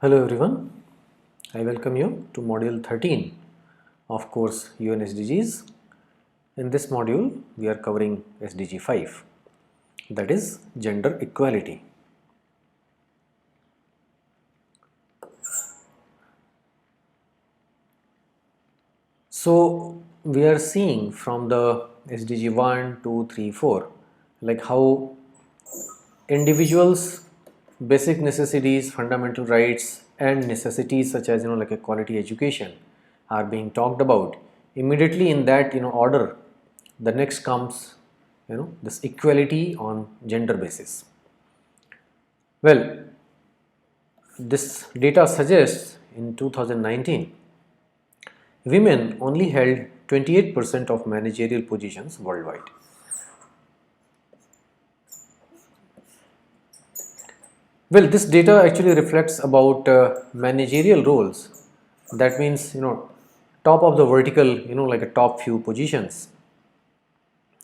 Hello everyone, I welcome you to module 13 of course UN SDGs. In this module we are covering SDG 5, that is gender equality. So we are seeing from the SDG 1, 2, 3, 4 like how individuals basic necessities, fundamental rights and necessities such as like a quality education are being talked about. Immediately in that order, the next comes this equality on gender basis. Well, this data suggests in 2019 women only held 28% of managerial positions worldwide. Well, this data actually reflects about managerial roles. That means top of the vertical, like a top few positions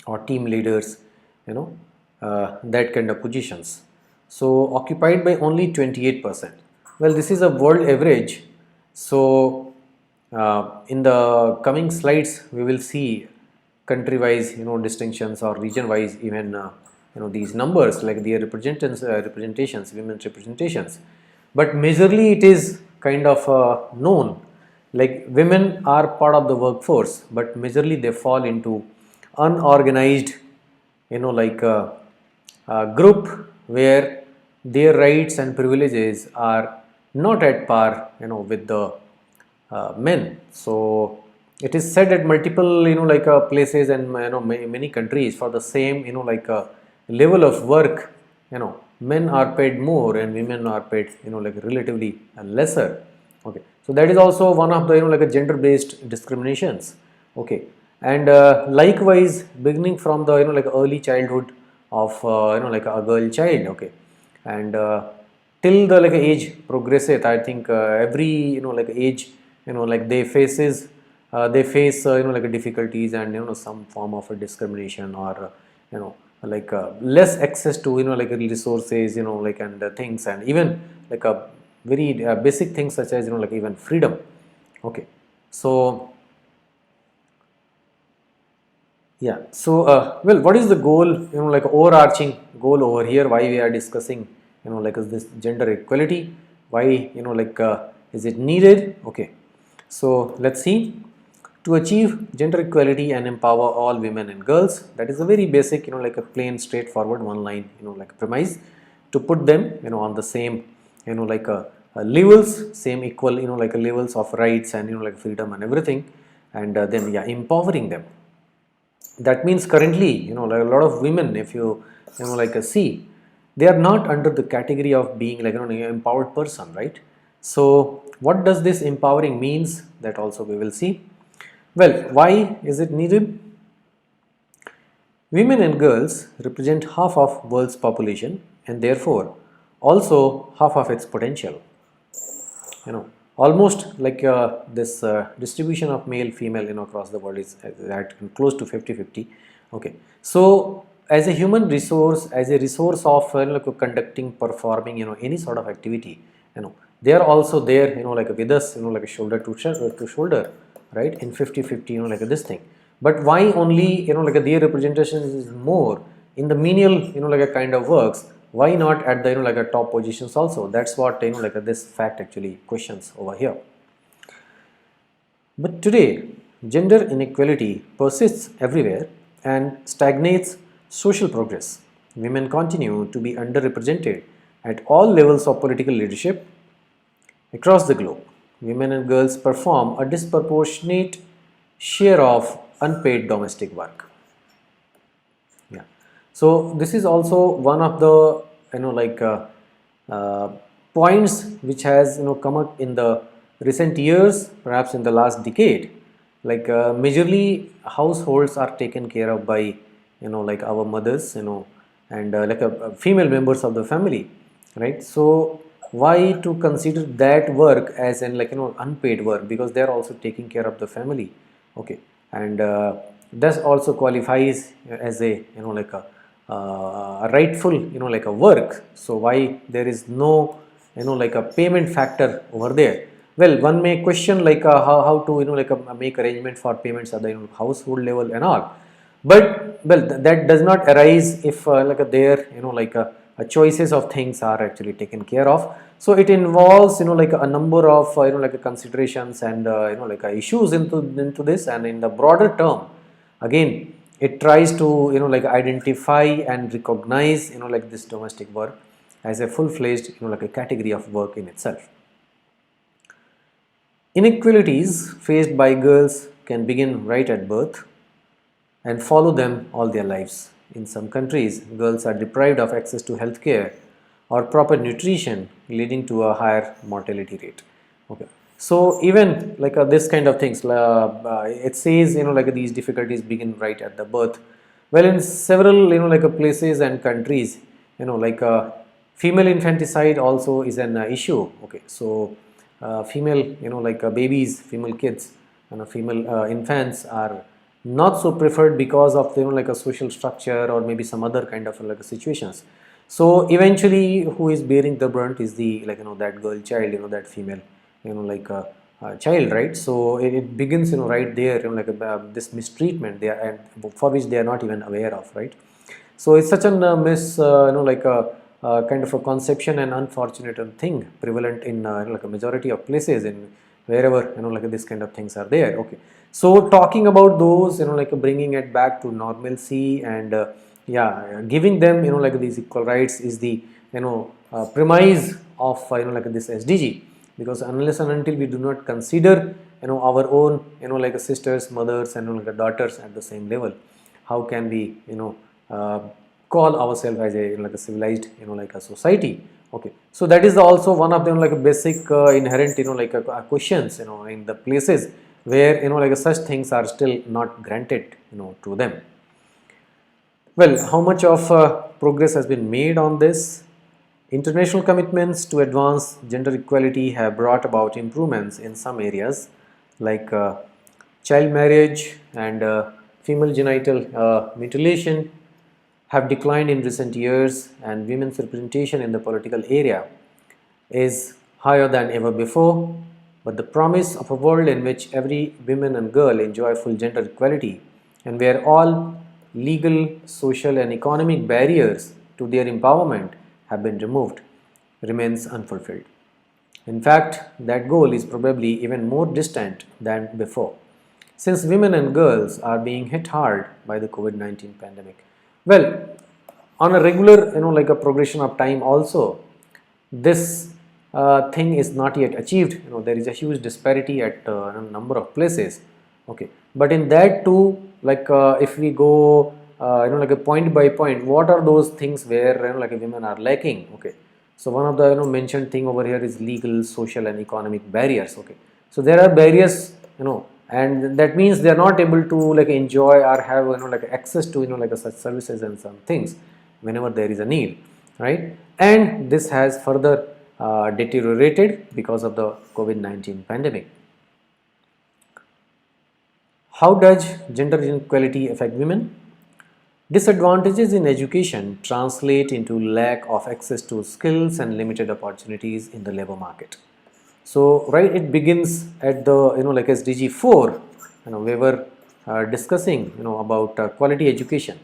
or team leaders, that kind of positions. So occupied by only 28%. Well, this is a world average. So in the coming slides, we will see country-wise, distinctions or region-wise even. These numbers like their representations, women's representations, but majorly it is kind of known like women are part of the workforce, but majorly they fall into unorganized like a group where their rights and privileges are not at par with the men. So it is said at multiple like places and many countries for the same like level of work, men are paid more and women are paid like relatively lesser. Okay, so that is also one of the like a gender based discriminations. Okay, and likewise beginning from the like early childhood of like a girl child. Okay, and till the like age progresses, I think every like age like they face like difficulties and some form of a discrimination or like less access to like resources like and things, and even like a very basic things such as like even freedom. Okay, so yeah, so well, what is the goal, like overarching goal over here, why we are discussing like is this gender equality, why like is it needed? Okay, so let's see. To achieve gender equality and empower all women and girls, that is a very basic like a plain straightforward one line like premise, to put them on the same like levels, same equal like levels of rights and like freedom and everything, and then yeah, empowering them. That means currently like a lot of women, if you like see, they are not under the category of being like an empowered person, right? So what does this empowering means, that also we will see. Well, why is it needed? Women and girls represent half of world's population and therefore also half of its potential. Almost like this distribution of male female across the world is at close to 50-50. Okay, so as a human resource, as a resource of like conducting, performing any sort of activity, they are also there like with us like a shoulder to shoulder, right, in 50-50 like this thing. But why only like their representation is more in the menial like a kind of works, why not at the like a top positions also? That's what like this fact actually questions over here. But today gender inequality persists everywhere and stagnates social progress. Women continue to be underrepresented at all levels of political leadership across the globe. Women and girls perform a disproportionate share of unpaid domestic work. Yeah, so this is also one of the like uh, points which has come up in the recent years, perhaps in the last decade. Like majorly households are taken care of by like our mothers, and like female members of the family, right? So why to consider that work as an like unpaid work, because they are also taking care of the family. Okay, and this also qualifies as a like a rightful like a work. So why there is no like a payment factor over there. Well, one may question like how to like make arrangement for payments at the household level and all, but well, that does not arise if like there like choices of things are actually taken care of. So it involves like a number of like considerations and like issues into this, and in the broader term, again it tries to like identify and recognize like this domestic work as a full-fledged like a category of work in itself. Inequalities faced by girls can begin right at birth and follow them all their lives. In some countries, girls are deprived of access to healthcare or proper nutrition, leading to a higher mortality rate. Okay. So even like this kind of things, it says like these difficulties begin right at the birth. Well, in several like places and countries, like female infanticide also is an issue. Okay, so female like babies, female kids, and female infants are not so preferred because of like a social structure or maybe some other kind of like situations. So eventually who is bearing the brunt is the like that girl child, that female like child, right? So it begins right there, like this mistreatment they are, and for which they are not even aware of, right? So it's such a like a kind of a conception and unfortunate thing prevalent in like a majority of places in wherever like this kind of things are there. Okay, so talking about those like bringing it back to normalcy and yeah, giving them like these equal rights is the premise of like this SDG, because unless and until we do not consider our own like sisters, mothers, and like daughters at the same level, how can we uh, call ourselves as a like a civilized like a society? Okay, so that is also one of them like a basic inherent like questions in the places where like such things are still not granted to them. Well, how much of progress has been made on this? International commitments to advance gender equality have brought about improvements in some areas like child marriage and female genital mutilation have declined in recent years, and women's representation in the political area is higher than ever before. But the promise of a world in which every woman and girl enjoy full gender equality and where all legal, social, and economic barriers to their empowerment have been removed remains unfulfilled. In fact, that goal is probably even more distant than before, since women and girls are being hit hard by the COVID-19 pandemic. Well, on a regular, like a progression of time also, this thing is not yet achieved. There is a huge disparity at a number of places. Okay, but in that too, like if we go, like a point by point, what are those things where like women are lacking? Okay, so one of the mentioned thing over here is legal, social, and economic barriers. Okay, so there are barriers, and that means they are not able to like enjoy or have like access to like such services and some things whenever there is a need, right? And this has further deteriorated because of the COVID-19 pandemic. How does gender inequality affect women? Disadvantages in education translate into lack of access to skills and limited opportunities in the labor market. So, right, it begins at the like SDG 4. We were discussing about quality education,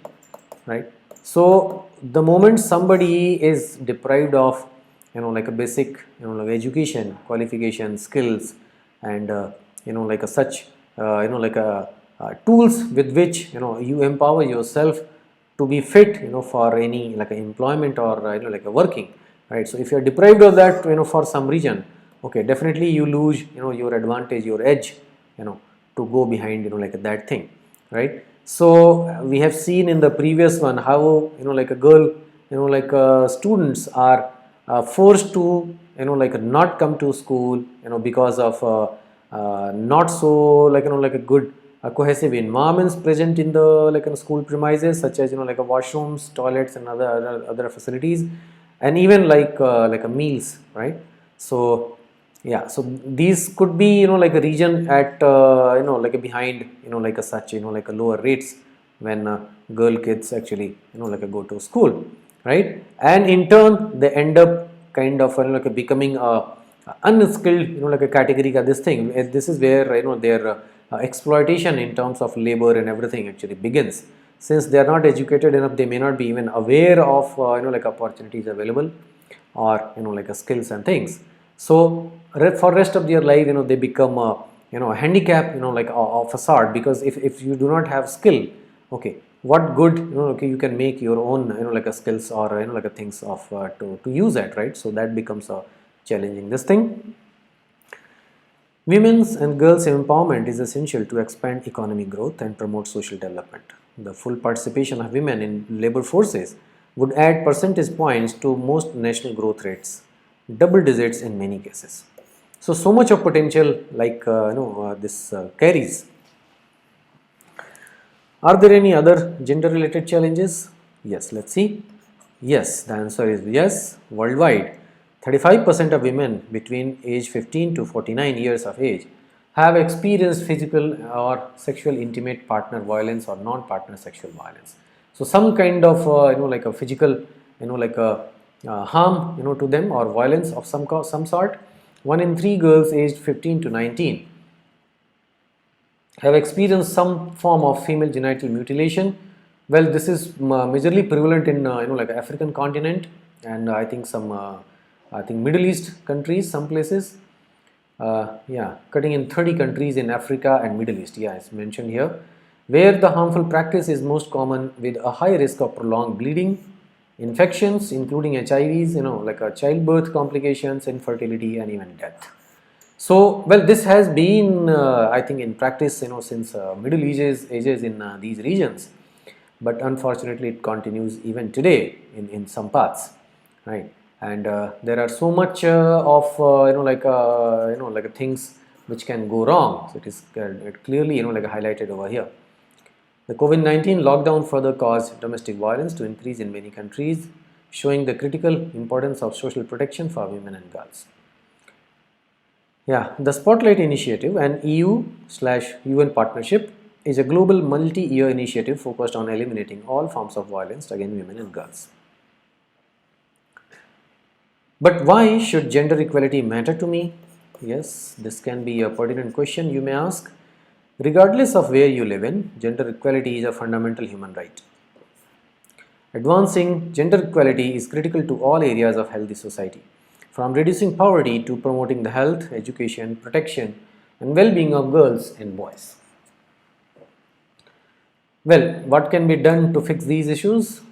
right? So the moment somebody is deprived of like a basic like education, qualification, skills, and like a such like a tools with which you empower yourself to be fit for any like a employment or like a working, right? So if you are deprived of that for some reason, okay, definitely you lose your advantage, your edge to go behind like that thing, right? So we have seen in the previous one how like a girl like students are forced to like not come to school because of not so like like a good cohesive environments present in the like school premises, such as like a washrooms, toilets, and other facilities, and even like a meals, right? So yeah, so these could be like a region at like a behind like a such like a lower rates when girl kids actually like go to school, right? And in turn they end up kind of like a becoming a unskilled like a category ka this thing. This is where their exploitation in terms of labor and everything actually begins. Since they are not educated enough, they may not be even aware of like opportunities available or like a skills and things. So for rest of their life they become a handicap like of a sort, because if you do not have skill, okay, what good okay, you can make your own like a skills or like a things of to use it, right? So that becomes a challenging this thing. Women's and girls' empowerment is essential to expand economic growth and promote social development. The full participation of women in labor forces would add percentage points to most national growth rates, double digits in many cases. So much of potential like this carries. Are there any other gender related challenges? Yes, let's see. Yes, the answer is yes. Worldwide, 35% of women between age 15 to 49 years of age have experienced physical or sexual intimate partner violence or non-partner sexual violence. So some kind of like a physical like a harm to them or violence of some sort. 1 in 3 girls aged 15 to 19 have experienced some form of female genital mutilation. Well, this is majorly prevalent in like African continent, and I think some I think Middle East countries, some places. Yeah, cutting in 30 countries in Africa and Middle East. Yeah, it's mentioned here, where the harmful practice is most common with a high risk of prolonged bleeding, infections, including HIVs, like childbirth complications, infertility, and even death. So, well, this has been, I think, in practice, since Middle ages in these regions, but unfortunately, it continues even today in some parts, right? And there are so much of like things which can go wrong. So it is clearly like highlighted over here. The COVID-19 lockdown further caused domestic violence to increase in many countries, showing the critical importance of social protection for women and girls. Yeah, the Spotlight Initiative, an EU/UN partnership, is a global multi-year initiative focused on eliminating all forms of violence against women and girls. But why should gender equality matter to me? Yes, this can be a pertinent question you may ask. Regardless of where you live in, gender equality is a fundamental human right. Advancing gender equality is critical to all areas of healthy society, from reducing poverty to promoting the health, education, protection, and well-being of girls and boys. Well, what can be done to fix these issues?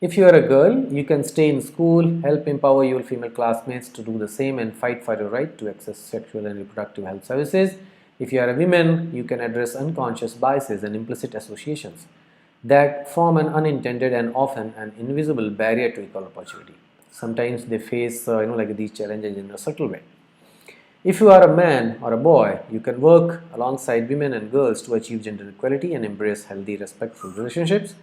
If you are a girl, you can stay in school, help empower your female classmates to do the same, and fight for your right to access sexual and reproductive health services. If you are a woman, you can address unconscious biases and implicit associations that form an unintended and often an invisible barrier to equal opportunity. Sometimes they face like these challenges in a subtle way. If you are a man or a boy, you can work alongside women and girls to achieve gender equality and embrace healthy, respectful relationships.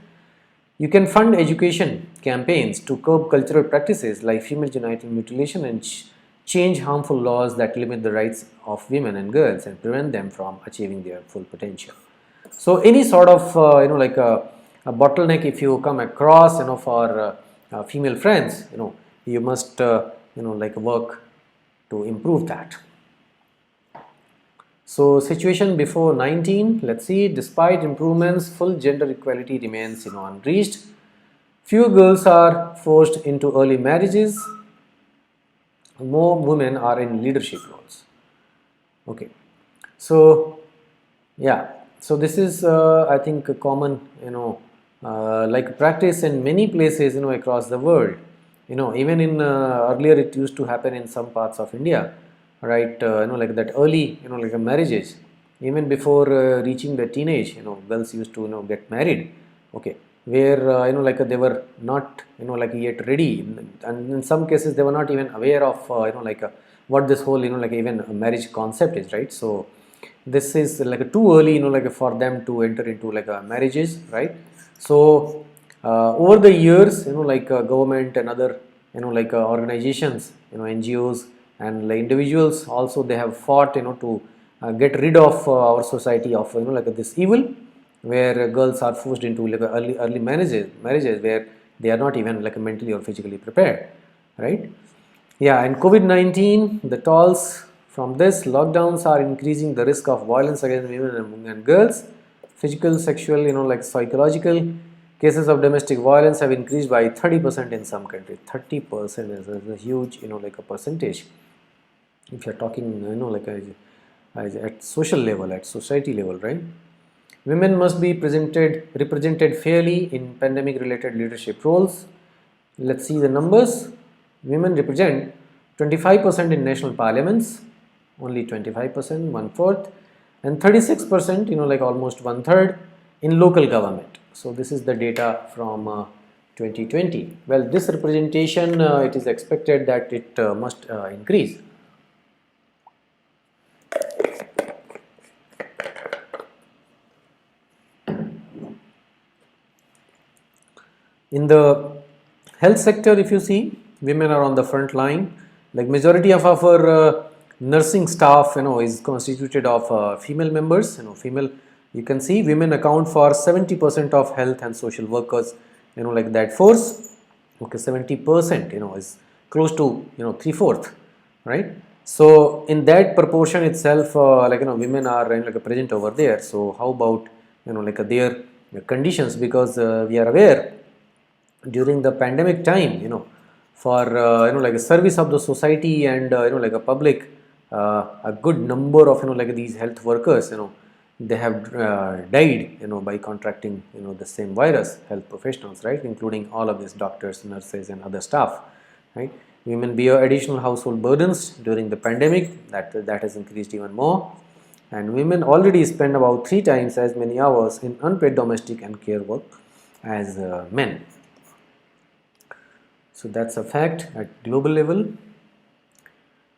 You can fund education campaigns to curb cultural practices like female genital mutilation and change harmful laws that limit the rights of women and girls and prevent them from achieving their full potential. So any sort of like a bottleneck if you come across for female friends, you must like work to improve that. So situation before 19, let's see, despite improvements, full gender equality remains unreached. Fewer girls are forced into early marriages. More women are in leadership roles. Okay, so yeah, so this is I think a common like practice in many places across the world. Even in earlier it used to happen in some parts of India, right? Like that early like a marriages, even before reaching the teenage, girls used to get married. Okay, where like they were not like yet ready, and in some cases they were not even aware of like what this whole like even a marriage concept is, right? So this is like too early like for them to enter into like marriages, right? So over the years like government and other like organizations, NGOs and like individuals also, they have fought to get rid of our society of like this evil, where girls are forced into like early marriages where they are not even like mentally or physically prepared, right? Yeah, and COVID-19, the tolls from this lockdowns are increasing the risk of violence against women and girls. Physical, sexual, like psychological cases of domestic violence have increased by 30% in some countries. 30% is a huge, like a percentage. If you're talking, at social level, at society level, right? Women must be represented fairly in pandemic-related leadership roles. Let's see the numbers. Women represent 25% in national parliaments, only 25%, one fourth, and 36%, like almost one third in local government. So this is the data from 2020. Well, this representation, it is expected that it must increase. In the health sector, if you see, women are on the front line. Like majority of our nursing staff, is constituted of female members. Female. You can see women account for 70% of health and social workers. Like that force. Okay, 70%. Is close to 3/4, right? So in that proportion itself, women are like present over there. So how about like their conditions? Because we are aware during the pandemic time, for like a service of the society and like a public, a good number of like these health workers, they have died by contracting the same virus. Health professionals, right, including all of these doctors, nurses, and other staff, right? Women bear additional household burdens during the pandemic. That has increased even more, and women already spend about 3 times as many hours in unpaid domestic and care work as men. So that's a fact at global level.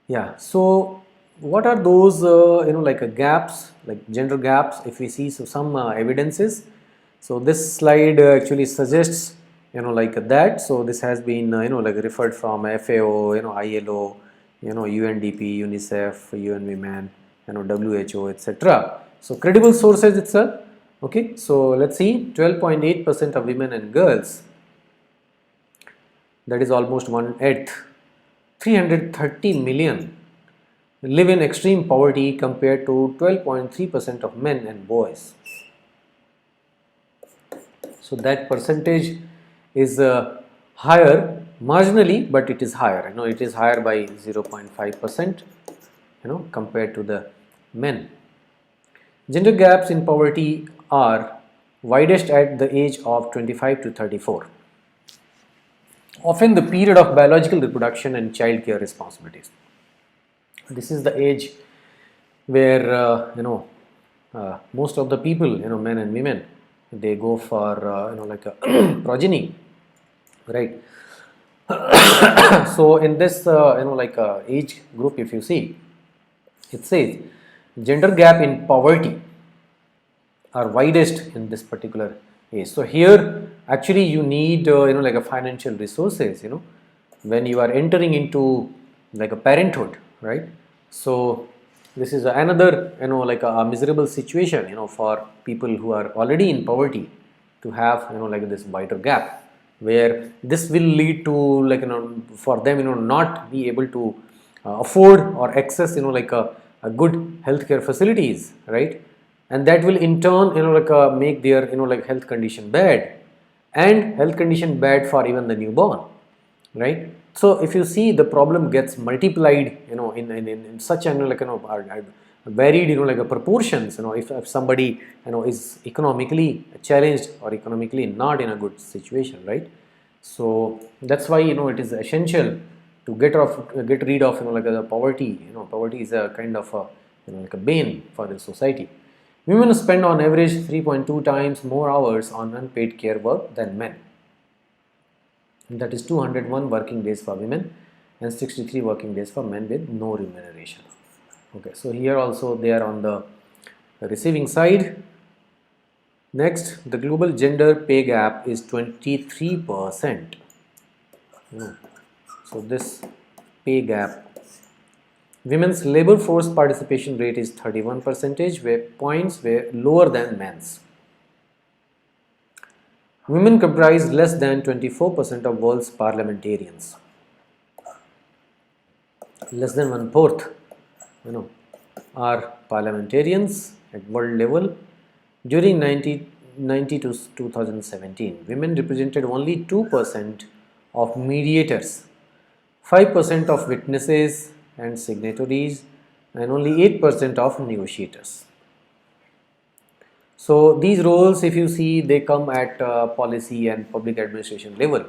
Yeah. So what are those like gaps, like gender gaps? If we see some evidences. So this slide actually suggests like that. So this has been like referred from FAO, ILO, UNDP, UNICEF, UN Women, WHO, etc. So credible sources itself. Okay. So let's see, 12.8% of women and girls, that is almost 1/8, 330 million, live in extreme poverty compared to 12.3% of men and boys. So that percentage is higher marginally, but it is higher. It is higher by 0.5%, compared to the men. Gender gaps in poverty are widest at the age of 25 to 34. Often the period of biological reproduction and child care responsibilities. This is the age where most of the people, men and women, they go for like a progeny, right? So in this like age group, if you see, it says gender gap in poverty are widest in this particular age. So here actually you need like a financial resources, when you are entering into like a parenthood, right? So this is another like a miserable situation for people who are already in poverty, to have like this wider gap, where this will lead to like for them not be able to afford or access like a good healthcare facilities, right? And that will in turn like make their like health condition bad, and health condition bad for even the newborn, right? So if you see, the problem gets multiplied in such like varied like a proportions, if somebody is economically challenged or economically not in a good situation, right? So that's why it is essential to get rid of like the poverty. Poverty is a kind of a like a bane for the society. Women spend on average 3.2 times more hours on unpaid care work than men. That is 201 working days for women and 63 working days for men with no remuneration. Okay, so here also they are on the receiving side. Next, the global gender pay gap is 23%. So this pay gap, women's labor force participation rate is 31%, where points were lower than men's. Women comprise less than 24% of world's parliamentarians. less than one fourth, are parliamentarians at world level. During 1990 to 2017, women represented only 2% of mediators, 5% of witnesses and signatories, and only 8% of negotiators. So these roles, if you see, they come at policy and public administration level.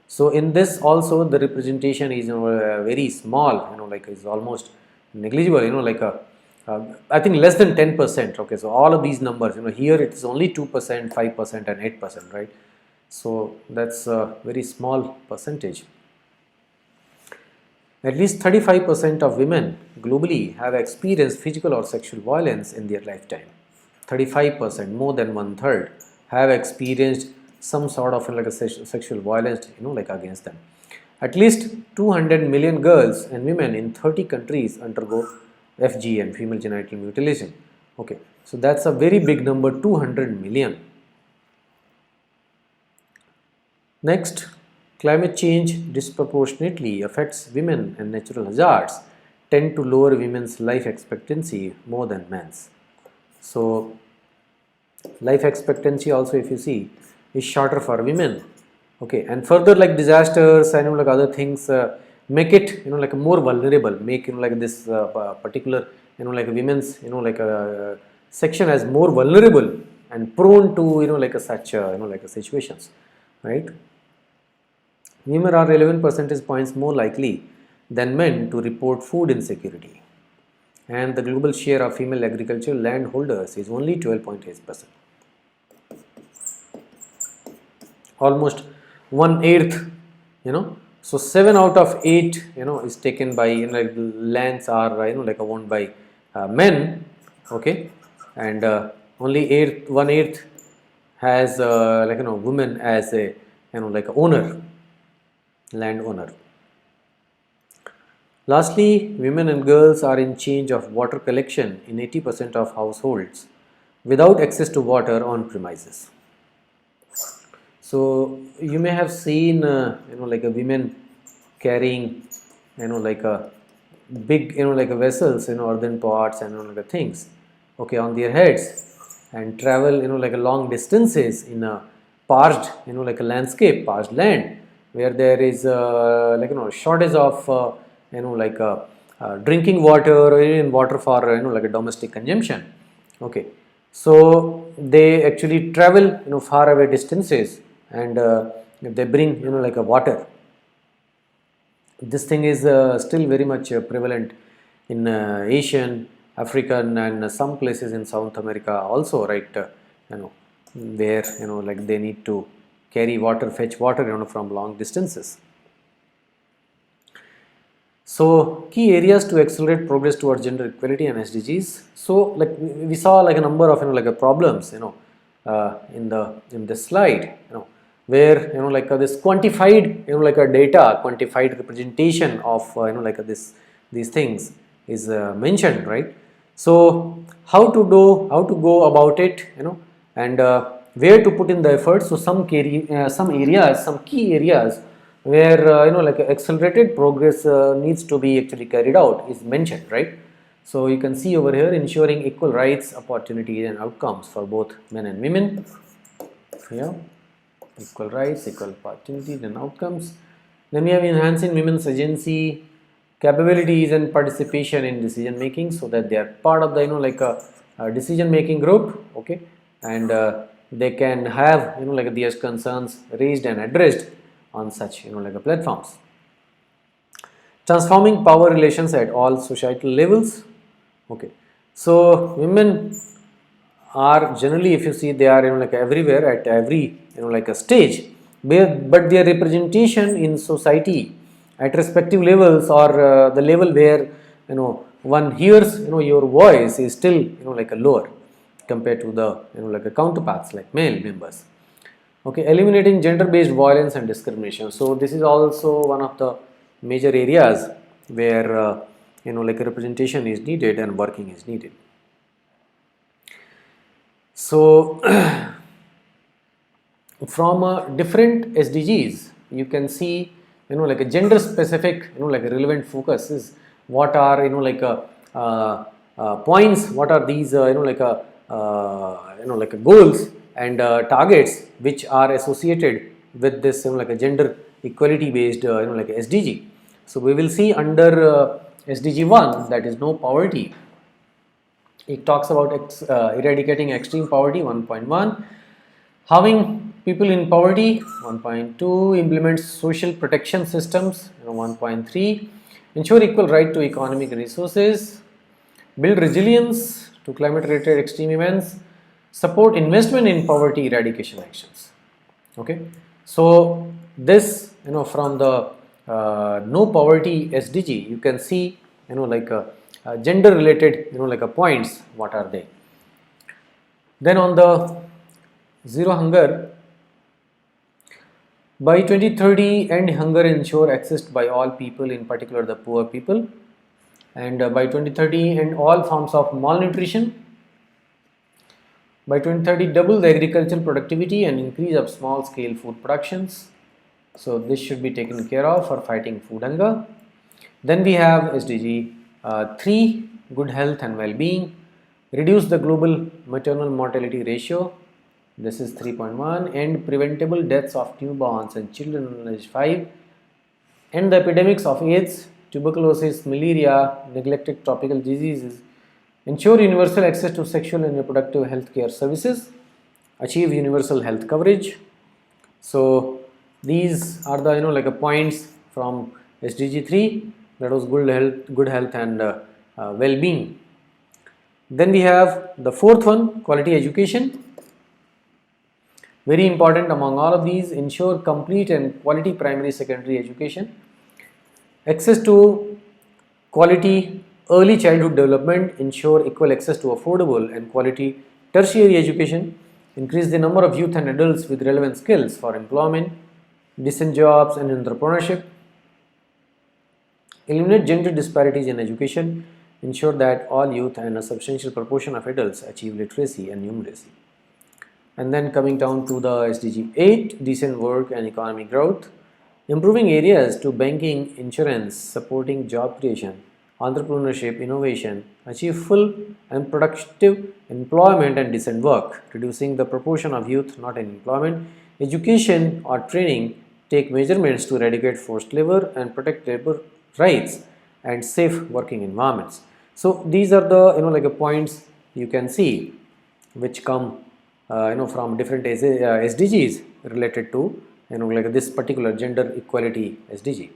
So in this also the representation is very small, like is almost negligible, like I think less than 10%. Okay, so all of these numbers, here it is only 2%, 5%, and 8%, right? So that's a very small percentage. At least 35% of women globally have experienced physical or sexual violence in their lifetime. 35%, more than one third, have experienced some sort of like a sexual violence, like against them. At least 200 million girls and women in 30 countries undergo FGM, female genital mutilation. Okay, so that's a very big number, 200 million. Next, climate change disproportionately affects women, and natural hazards tend to lower women's life expectancy more than men's. So life expectancy also, if you see, is shorter for women. Okay, and further, like disasters and like other things make it like more vulnerable, make like this particular like women's section as more vulnerable and prone to like a such like a situations, right? Women are 11 percentage points more likely than men to report food insecurity, and the global share of female agricultural landholders is only 12.8%. Almost 1/8, so 7 out of 8, is taken by like lands are like owned by men. Okay, and only 1/8 has like women as a like a owner, land owner. Lastly, women and girls are in charge of water collection in 80% of households without access to water on premises. So you may have seen like a women carrying like a big like a vessels, earthen pots and like a things, okay, on their heads, and travel like a long distances in a parched like a landscape, parched land, where there is like shortage of like drinking water or even water for like a domestic consumption. Okay, so they actually travel far away distances, and they bring like a water. This thing is still very much prevalent in Asian, African, and some places in South America also, right? Where like they need to carry water, fetch water from long distances. So key areas to accelerate progress towards gender equality and SDGs. So like we saw like a number of like a problems in this slide, where like this quantified like a data, quantified representation of like these things is mentioned, right? So how to go about it, and where to put in the effort. So some key areas where like accelerated progress needs to be actually carried out is mentioned, right? So you can see over here, ensuring equal rights, opportunities, and outcomes for both men and women. Yeah, equal rights, equal opportunities, and outcomes. Then we have enhancing women's agency, capabilities, and participation in decision making, so that they are part of the like a decision making group. Okay, and they can have like their concerns raised and addressed on such like platforms. Transforming power relations at all societal levels. Okay, so women are generally, if you see, they are like everywhere at every like a stage, but their representation in society at respective levels, or the level where one hears your voice, is still like a lower compared to the like a counterparts like male members. Okay, eliminating gender-based violence and discrimination. So this is also one of the major areas where like representation is needed and working is needed. So from different SDGs, you can see like a gender-specific like a relevant focus is what are points, what are these goals and targets which are associated with this like a gender equality based SDG. So we will see under SDG 1, that is no poverty. It talks about eradicating extreme poverty, 1.1, having people in poverty, 1.2, implement social protection systems, 1.3, ensure equal right to economic resources, build resilience to climate related extreme events, support investment in poverty eradication actions. Okay, so this from the no poverty SDG, you can see gender related points, what are they. Then on the zero hunger, by 2030 end hunger, ensure access by all people, in particular the poor people, and by 2030 end all forms of malnutrition. By 2030 double the agricultural productivity and increase of small scale food productions. So this should be taken care of for fighting food hunger. Then we have SDG 3, good health and well-being, reduce the global maternal mortality ratio. This is 3.1, end preventable deaths of newborns and children under age 5, end the epidemics of AIDS, tuberculosis, malaria, neglected tropical diseases, ensure universal access to sexual and reproductive health care services, achieve universal health coverage. So these are the points from SDG 3, that was good health and well-being. Then we have the fourth one, quality education. Very important among all of these, ensure complete and quality primary secondary education, access to quality early childhood development, ensure equal access to affordable and quality tertiary education, increase the number of youth and adults with relevant skills for employment, decent jobs and entrepreneurship, eliminate gender disparities in education, ensure that all youth and a substantial proportion of adults achieve literacy and numeracy. And then coming down to the SDG 8, decent work and economic growth, improving areas to banking, insurance, supporting job creation, entrepreneurship, innovation, achieve full and productive employment and decent work, reducing the proportion of youth not in employment, education or training, take measurements to eradicate forced labor and protect labor rights and safe working environments. So these are the points you can see which come from different SDGs related to this particular gender equality SDG.